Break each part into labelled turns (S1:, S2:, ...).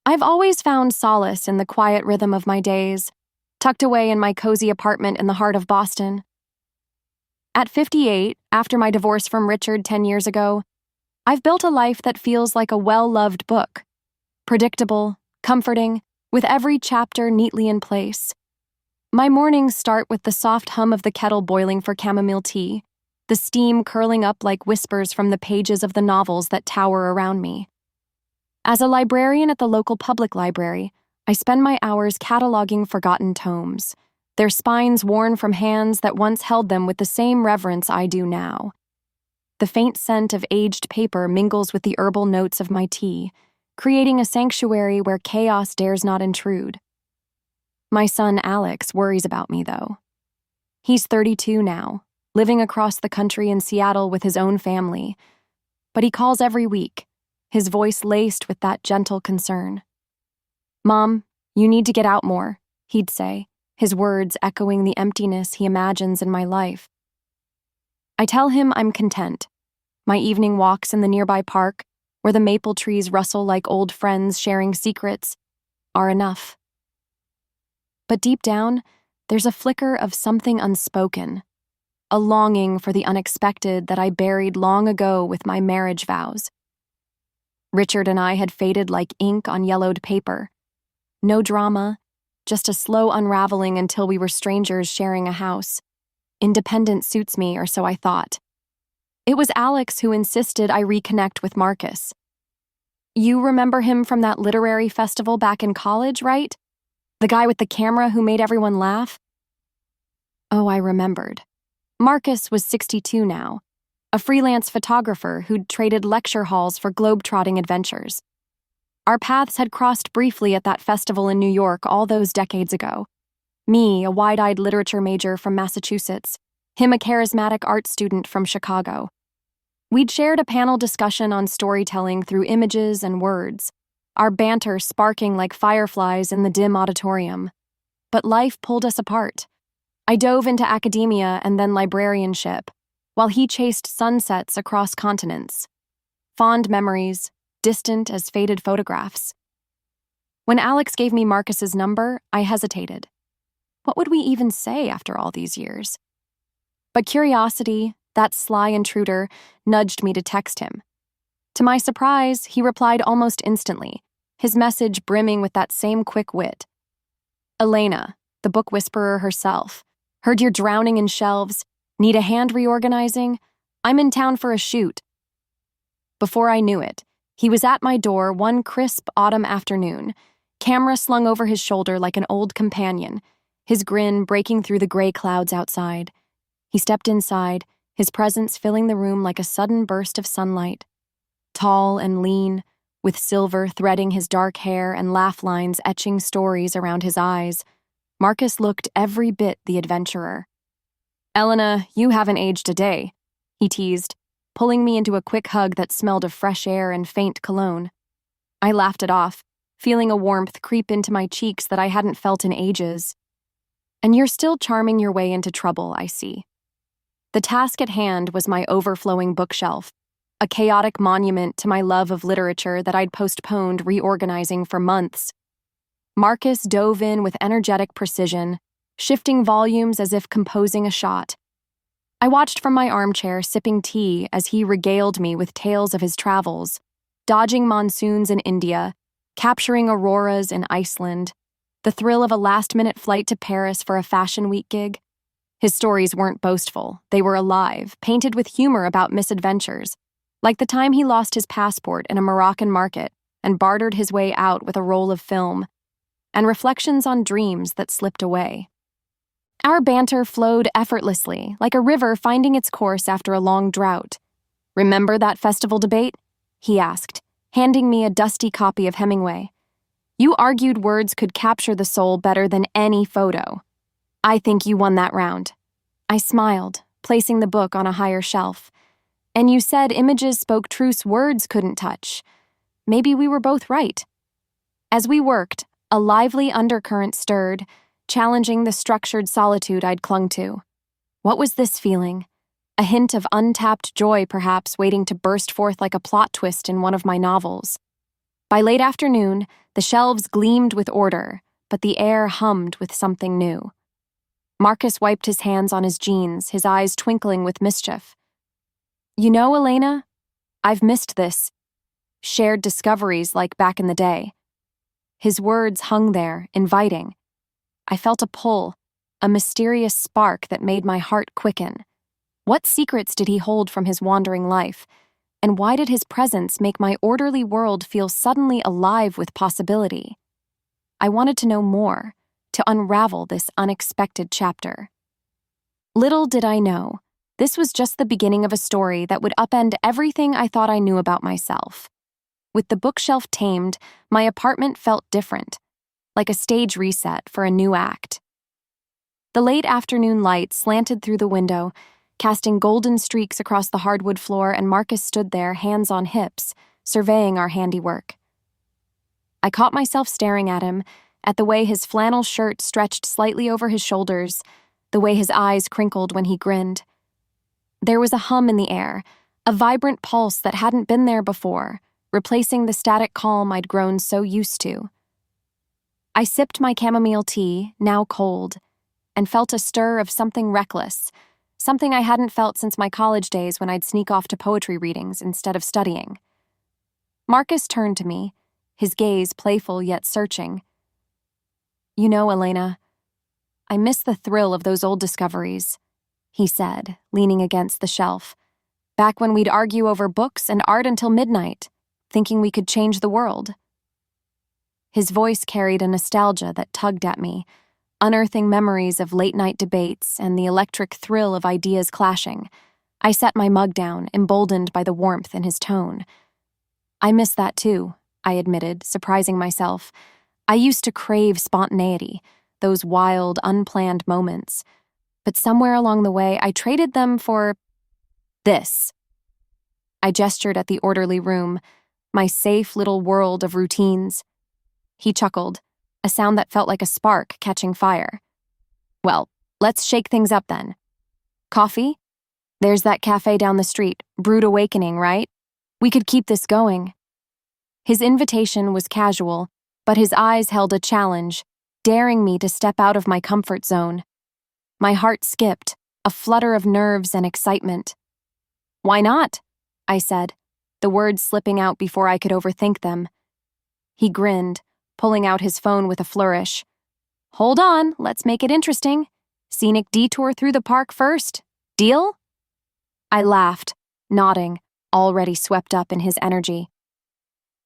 S1: I've always found solace in the quiet rhythm of my days, tucked away in my cozy apartment in the heart of Boston. At 58, after my divorce from Richard 10 years ago, I've built a life that feels like a well-loved book. Predictable, comforting, with every chapter neatly in place. My mornings start with the soft hum of the kettle boiling for chamomile tea, the steam curling up like whispers from the pages of the novels that tower around me. As a librarian at the local public library, I spend my hours cataloging forgotten tomes, their spines worn from hands that once held them with the same reverence I do now. The faint scent of aged paper mingles with the herbal notes of my tea, creating a sanctuary where chaos dares not intrude. My son Alex worries about me, though. He's 32 now, living across the country in Seattle with his own family, but he calls every week, his voice laced with that gentle concern. "Mom, you need to get out more," he'd say, his words echoing the emptiness he imagines in my life. I tell him I'm content. My evening walks in the nearby park, where the maple trees rustle like old friends sharing secrets, are enough. But deep down, there's a flicker of something unspoken, a longing for the unexpected that I buried long ago with my marriage vows. Richard and I had faded like ink on yellowed paper. No drama, just a slow unraveling until we were strangers sharing a house. Independence suits me, or so I thought. It was Alex who insisted I reconnect with Marcus. "You remember him from that literary festival back in college, right? The guy with the camera who made everyone laugh?" Oh, I remembered. Marcus was 62 now, a freelance photographer who'd traded lecture halls for globe-trotting adventures. Our paths had crossed briefly at that festival in New York all those decades ago. Me, a wide-eyed literature major from Massachusetts, him a charismatic art student from Chicago. We'd shared a panel discussion on storytelling through images and words, our banter sparking like fireflies in the dim auditorium. But life pulled us apart. I dove into academia and then librarianship, while he chased sunsets across continents. Fond memories, distant as faded photographs. When Alex gave me Marcus's number, I hesitated. What would we even say after all these years? But curiosity, that sly intruder, nudged me to text him. To my surprise, he replied almost instantly, his message brimming with that same quick wit. "Elena, the book whisperer herself. Heard you're drowning in shelves. Need a hand reorganizing? I'm in town for a shoot." Before I knew it, he was at my door one crisp autumn afternoon, camera slung over his shoulder like an old companion, his grin breaking through the gray clouds outside. He stepped inside, his presence filling the room like a sudden burst of sunlight. Tall and lean, with silver threading his dark hair and laugh lines etching stories around his eyes, Marcus looked every bit the adventurer. "Elena, you haven't aged a day," he teased, pulling me into a quick hug that smelled of fresh air and faint cologne. I laughed it off, feeling a warmth creep into my cheeks that I hadn't felt in ages. "And you're still charming your way into trouble, I see." The task at hand was my overflowing bookshelf, a chaotic monument to my love of literature that I'd postponed reorganizing for months. Marcus dove in with energetic precision, shifting volumes as if composing a shot. I watched from my armchair, sipping tea as he regaled me with tales of his travels, dodging monsoons in India, capturing auroras in Iceland, the thrill of a last-minute flight to Paris for a Fashion Week gig. His stories weren't boastful, they were alive, painted with humor about misadventures, like the time he lost his passport in a Moroccan market and bartered his way out with a roll of film, and reflections on dreams that slipped away. Our banter flowed effortlessly, like a river finding its course after a long drought. "Remember that festival debate?" he asked, handing me a dusty copy of Hemingway. "You argued words could capture the soul better than any photo. I think you won that round." I smiled, placing the book on a higher shelf. "And you said images spoke truths words couldn't touch. Maybe we were both right." As we worked, a lively undercurrent stirred, challenging the structured solitude I'd clung to. What was this feeling? A hint of untapped joy, perhaps, waiting to burst forth like a plot twist in one of my novels. By late afternoon, the shelves gleamed with order, but the air hummed with something new. Marcus wiped his hands on his jeans, his eyes twinkling with mischief. "You know, Elena, I've missed this. Shared discoveries like back in the day." His words hung there, inviting. I felt a pull, a mysterious spark that made my heart quicken. What secrets did he hold from his wandering life? And why did his presence make my orderly world feel suddenly alive with possibility? I wanted to know more, to unravel this unexpected chapter. Little did I know, this was just the beginning of a story that would upend everything I thought I knew about myself. With the bookshelf tamed, my apartment felt different, like a stage reset for a new act. The late afternoon light slanted through the window, casting golden streaks across the hardwood floor, and Marcus stood there, hands on hips, surveying our handiwork. I caught myself staring at him, at the way his flannel shirt stretched slightly over his shoulders, the way his eyes crinkled when he grinned. There was a hum in the air, a vibrant pulse that hadn't been there before, replacing the static calm I'd grown so used to. I sipped my chamomile tea, now cold, and felt a stir of something reckless, something I hadn't felt since my college days when I'd sneak off to poetry readings instead of studying. Marcus turned to me, his gaze playful yet searching. "You know, Elena, I miss the thrill of those old discoveries," he said, leaning against the shelf. "Back when we'd argue over books and art until midnight, thinking we could change the world." His voice carried a nostalgia that tugged at me, unearthing memories of late-night debates and the electric thrill of ideas clashing. I set my mug down, emboldened by the warmth in his tone. "I miss that too," I admitted, surprising myself. I used to crave spontaneity, those wild, unplanned moments. But somewhere along the way, I traded them for this. I gestured at the orderly room, my safe little world of routines. He chuckled, a sound that felt like a spark catching fire. "Well, let's shake things up then. Coffee? There's that cafe down the street, Brewed Awakening, right? We could keep this going." His invitation was casual, but his eyes held a challenge, daring me to step out of my comfort zone. My heart skipped, a flutter of nerves and excitement. "Why not?" I said, the words slipping out before I could overthink them. He grinned, pulling out his phone with a flourish. "Hold on, let's make it interesting. Scenic detour through the park first. Deal?" I laughed, nodding, already swept up in his energy.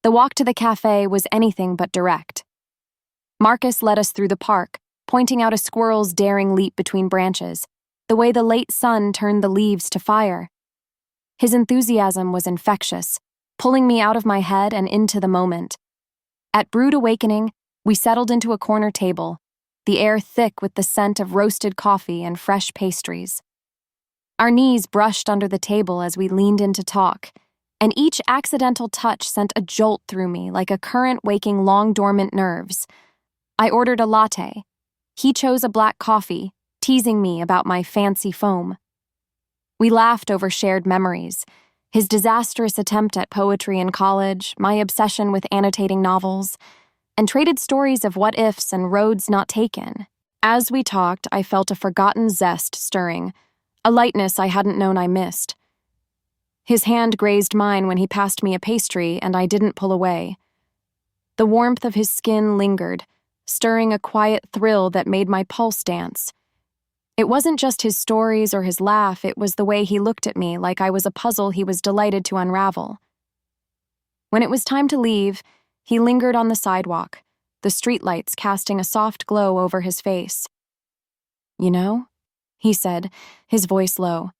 S1: The walk to the cafe was anything but direct. Marcus led us through the park, pointing out a squirrel's daring leap between branches, the way the late sun turned the leaves to fire. His enthusiasm was infectious, pulling me out of my head and into the moment. At Brewed Awakening, we settled into a corner table, the air thick with the scent of roasted coffee and fresh pastries. Our knees brushed under the table as we leaned in to talk, and each accidental touch sent a jolt through me like a current waking long-dormant nerves. I ordered a latte. He chose a black coffee, teasing me about my fancy foam. We laughed over shared memories, his disastrous attempt at poetry in college, my obsession with annotating novels, and traded stories of what-ifs and roads not taken. As we talked, I felt a forgotten zest stirring, a lightness I hadn't known I missed. His hand grazed mine when he passed me a pastry, and I didn't pull away. The warmth of his skin lingered, stirring a quiet thrill that made my pulse dance. It wasn't just his stories or his laugh, it was the way he looked at me like I was a puzzle he was delighted to unravel. When it was time to leave, he lingered on the sidewalk, the streetlights casting a soft glow over his face. "You know," he said, his voice low,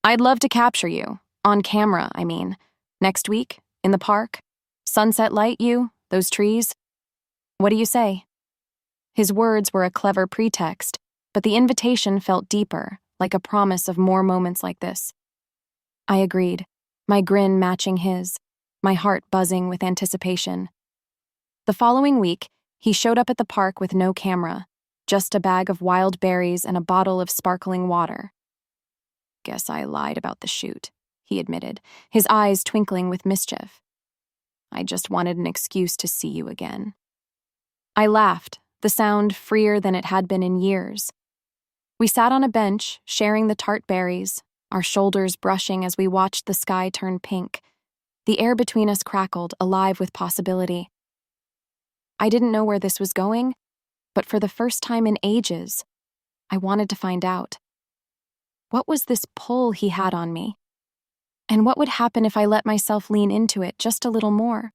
S1: "I'd love to capture you, on camera, I mean, next week, in the park. Sunset light, those trees. What do you say?" His words were a clever pretext, but the invitation felt deeper, like a promise of more moments like this. I agreed, my grin matching his, my heart buzzing with anticipation. The following week, he showed up at the park with no camera, just a bag of wild berries and a bottle of sparkling water. "Guess I lied about the shoot," he admitted, his eyes twinkling with mischief. I just wanted an excuse to see you again." I laughed, the sound freer than it had been in years. We sat on a bench, sharing the tart berries, our shoulders brushing as we watched the sky turn pink. The air between us crackled, alive with possibility. I didn't know where this was going, but for the first time in ages, I wanted to find out. What was this pull he had on me? And what would happen if I let myself lean into it just a little more?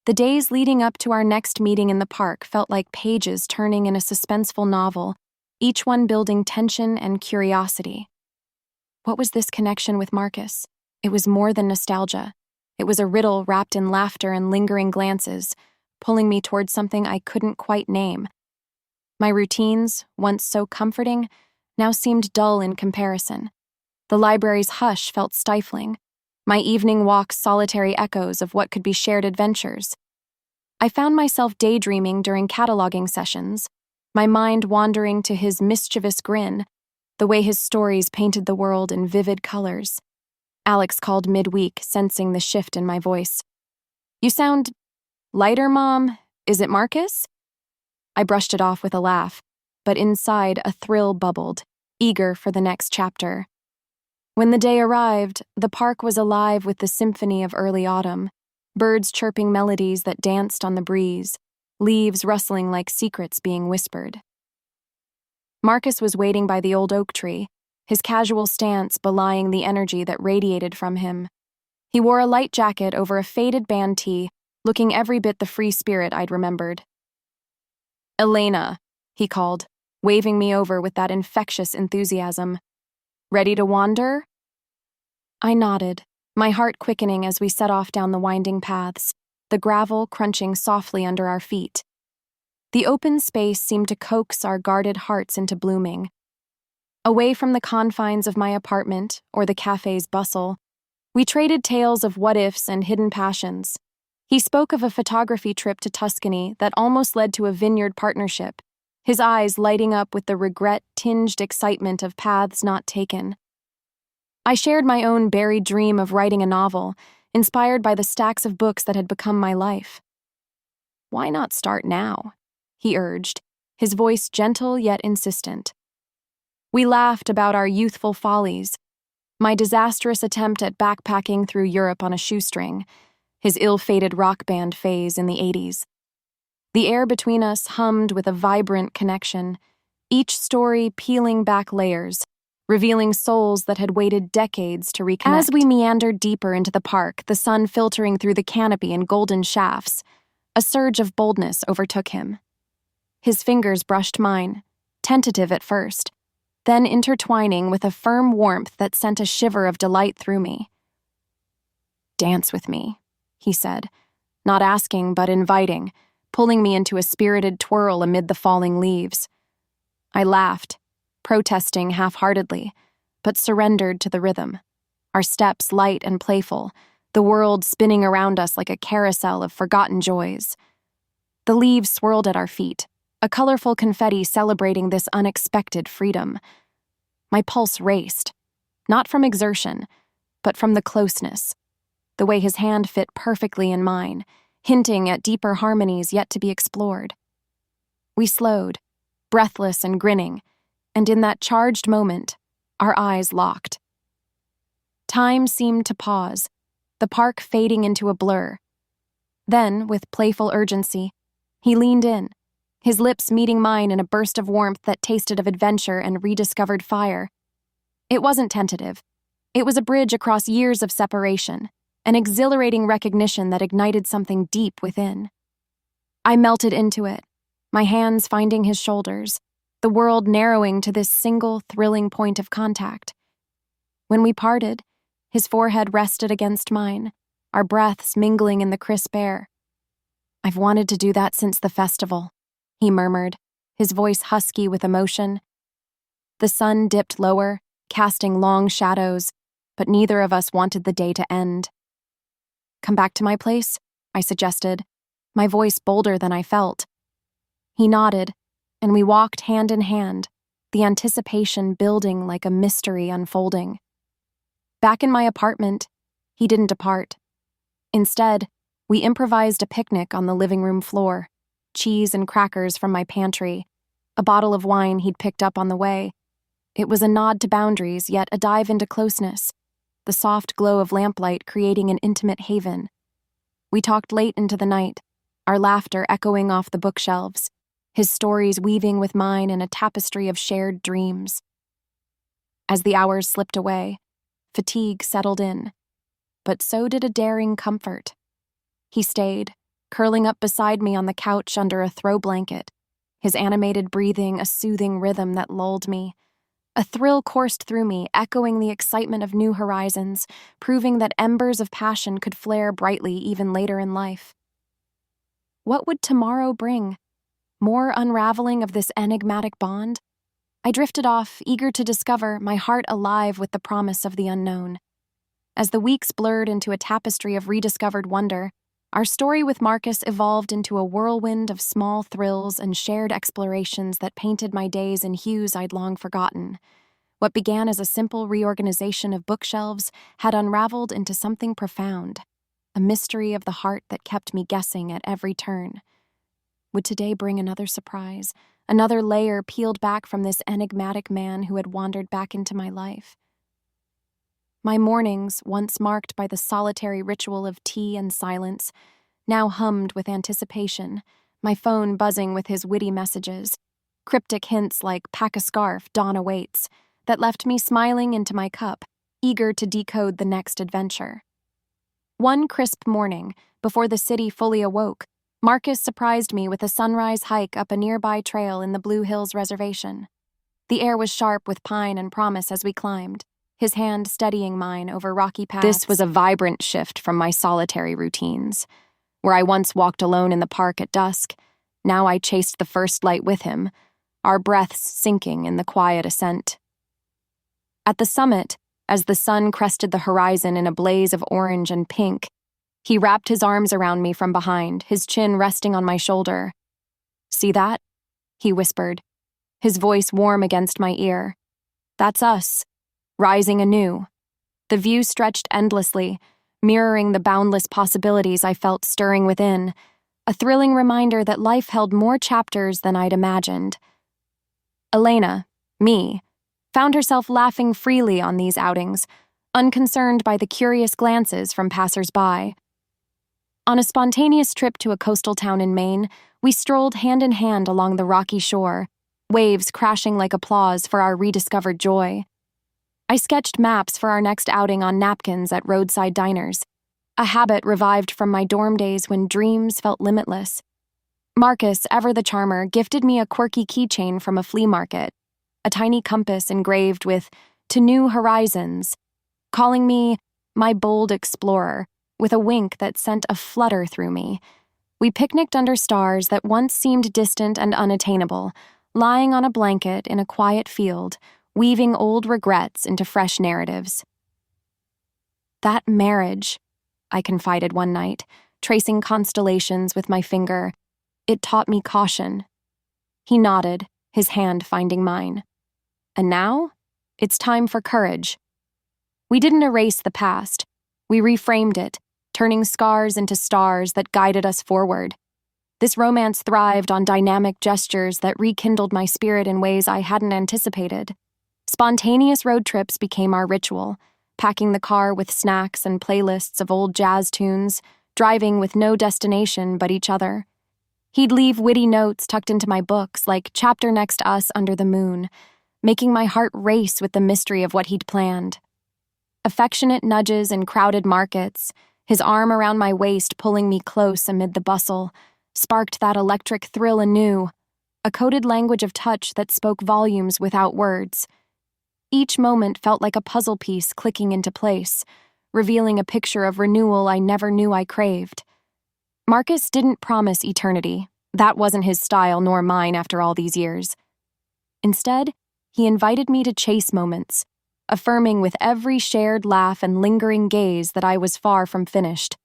S1: The days leading up to our next meeting in the park felt like pages turning in a suspenseful novel, each one building tension and curiosity. What was this connection with Marcus? It was more than nostalgia. It was a riddle wrapped in laughter and lingering glances, pulling me towards something I couldn't quite name. My routines, once so comforting, now seemed dull in comparison. The library's hush felt stifling. My evening walks solitary echoes of what could be shared adventures. I found myself daydreaming during cataloging sessions, my mind wandering to his mischievous grin, the way his stories painted the world in vivid colors. Alex called midweek, sensing the shift in my voice. "You sound lighter, Mom. Is it Marcus?" I brushed it off with a laugh, but inside a thrill bubbled, eager for the next chapter. When the day arrived, the park was alive with the symphony of early autumn, birds chirping melodies that danced on the breeze, leaves rustling like secrets being whispered. Marcus was waiting by the old oak tree, his casual stance belying the energy that radiated from him. He wore a light jacket over a faded band tee, looking every bit the free spirit I'd remembered. "Elena," he called, waving me over with that infectious enthusiasm. "Ready to wander?" I nodded, my heart quickening as we set off down the winding paths, the gravel crunching softly under our feet. The open space seemed to coax our guarded hearts into blooming. Away from the confines of my apartment or the cafe's bustle, we traded tales of what-ifs and hidden passions. He spoke of a photography trip to Tuscany that almost led to a vineyard partnership, his eyes lighting up with the regret-tinged excitement of paths not taken. I shared my own buried dream of writing a novel, inspired by the stacks of books that had become my life. "Why not start now?" he urged, his voice gentle yet insistent. We laughed about our youthful follies, my disastrous attempt at backpacking through Europe on a shoestring, his ill-fated rock band phase in the 80s. The air between us hummed with a vibrant connection, each story peeling back layers, revealing souls that had waited decades to reconnect. As we meandered deeper into the park, the sun filtering through the canopy in golden shafts, a surge of boldness overtook him. His fingers brushed mine, tentative at first, then intertwining with a firm warmth that sent a shiver of delight through me. "Dance with me," he said, not asking but inviting, pulling me into a spirited twirl amid the falling leaves. I laughed, protesting half-heartedly, but surrendered to the rhythm, our steps light and playful, the world spinning around us like a carousel of forgotten joys. The leaves swirled at our feet, a colorful confetti celebrating this unexpected freedom. My pulse raced, not from exertion, but from the closeness, the way his hand fit perfectly in mine, hinting at deeper harmonies yet to be explored. We slowed, breathless and grinning, and in that charged moment, our eyes locked. Time seemed to pause, the park fading into a blur. Then, with playful urgency, he leaned in, his lips meeting mine in a burst of warmth that tasted of adventure and rediscovered fire. It wasn't tentative. It was a bridge across years of separation, an exhilarating recognition that ignited something deep within. I melted into it, my hands finding his shoulders, the world narrowing to this single thrilling point of contact. When we parted, his forehead rested against mine, our breaths mingling in the crisp air. "I've wanted to do that since the festival," he murmured, his voice husky with emotion. The sun dipped lower, casting long shadows, but neither of us wanted the day to end. "Come back to my place?" I suggested, my voice bolder than I felt. He nodded, and we walked hand in hand, the anticipation building like a mystery unfolding. Back in my apartment, he didn't depart. Instead, We improvised a picnic on the living room floor, cheese and crackers from my pantry, a bottle of wine he'd picked up on the way. It was a nod to boundaries, yet a dive into closeness, the soft glow of lamplight creating an intimate haven. We talked late into the night, our laughter echoing off the bookshelves, his stories weaving with mine in a tapestry of shared dreams. As the hours slipped away, fatigue settled in, but so did a daring comfort. He stayed, curling up beside me on the couch under a throw blanket, his animated breathing a soothing rhythm that lulled me. A thrill coursed through me, echoing the excitement of new horizons, proving that embers of passion could flare brightly even later in life. What would tomorrow bring? More unraveling of this enigmatic bond? I drifted off, eager to discover, my heart alive with the promise of the unknown. As the weeks blurred into a tapestry of rediscovered wonder, our story with Marcus evolved into a whirlwind of small thrills and shared explorations that painted my days in hues I'd long forgotten. What began as a simple reorganization of bookshelves had unraveled into something profound, a mystery of the heart that kept me guessing at every turn. Would today bring another surprise, another layer peeled back from this enigmatic man who had wandered back into my life? My mornings, once marked by the solitary ritual of tea and silence, now hummed with anticipation, my phone buzzing with his witty messages, cryptic hints like "pack a scarf, dawn awaits," that left me smiling into my cup, eager to decode the next adventure. One crisp morning, before the city fully awoke, Marcus surprised me with a sunrise hike up a nearby trail in the Blue Hills Reservation. The air was sharp with pine and promise as we climbed, his hand steadying mine over rocky paths. This was a vibrant shift from my solitary routines. Where I once walked alone in the park at dusk, now I chased the first light with him, our breaths sinking in the quiet ascent. At the summit, as the sun crested the horizon in a blaze of orange and pink, he wrapped his arms around me from behind, his chin resting on my shoulder. "See that?" he whispered, his voice warm against my ear. "That's us, rising anew." The view stretched endlessly, mirroring the boundless possibilities I felt stirring within, a thrilling reminder that life held more chapters than I'd imagined. Elena, me, found herself laughing freely on these outings, unconcerned by the curious glances from passers-by. On a spontaneous trip to a coastal town in Maine, we strolled hand in hand along the rocky shore, waves crashing like applause for our rediscovered joy. I sketched maps for our next outing on napkins at roadside diners, a habit revived from my dorm days when dreams felt limitless. Marcus, ever the charmer, gifted me a quirky keychain from a flea market, a tiny compass engraved with "To New Horizons," calling me my bold explorer, with a wink that sent a flutter through me. We picnicked under stars that once seemed distant and unattainable, lying on a blanket in a quiet field, weaving old regrets into fresh narratives. "That marriage," I confided one night, tracing constellations with my finger, "it taught me caution." He nodded, his hand finding mine. "And now, it's time for courage." We didn't erase the past. We reframed it, turning scars into stars that guided us forward. This romance thrived on dynamic gestures that rekindled my spirit in ways I hadn't anticipated. Spontaneous road trips became our ritual, packing the car with snacks and playlists of old jazz tunes, driving with no destination but each other. He'd leave witty notes tucked into my books like "Chapter Next Us Under the Moon," making my heart race with the mystery of what he'd planned. Affectionate nudges in crowded markets, his arm around my waist pulling me close amid the bustle, sparked that electric thrill anew, a coded language of touch that spoke volumes without words. Each moment felt like a puzzle piece clicking into place, revealing a picture of renewal I never knew I craved. Marcus didn't promise eternity. That wasn't his style nor mine after all these years. Instead, he invited me to chase moments, affirming with every shared laugh and lingering gaze that I was far from finished.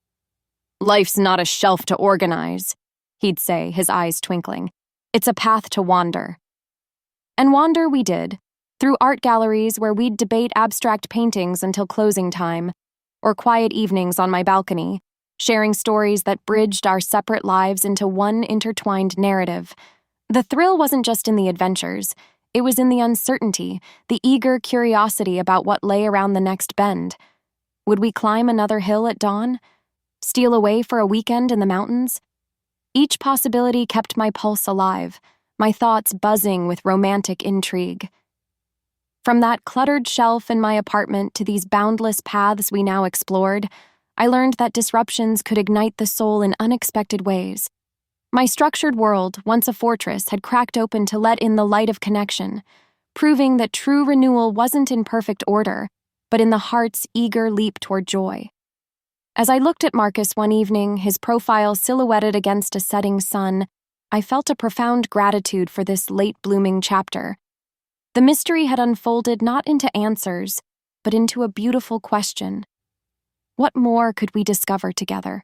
S1: "Life's not a shelf to organize," he'd say, his eyes twinkling. "It's a path to wander." And wander we did, through art galleries where we'd debate abstract paintings until closing time, or quiet evenings on my balcony, sharing stories that bridged our separate lives into one intertwined narrative. The thrill wasn't just in the adventures, it was in the uncertainty, the eager curiosity about what lay around the next bend. Would we climb another hill at dawn? Steal away for a weekend in the mountains? Each possibility kept my pulse alive, my thoughts buzzing with romantic intrigue. From that cluttered shelf in my apartment to these boundless paths we now explored, I learned that disruptions could ignite the soul in unexpected ways. My structured world, once a fortress, had cracked open to let in the light of connection, proving that true renewal wasn't in perfect order, but in the heart's eager leap toward joy. As I looked at Marcus one evening, his profile silhouetted against a setting sun, I felt a profound gratitude for this late-blooming chapter. The mystery had unfolded not into answers, but into a beautiful question. What more could we discover together?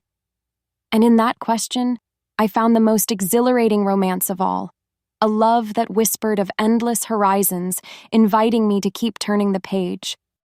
S1: And in that question, I found the most exhilarating romance of all, a love that whispered of endless horizons, inviting me to keep turning the page.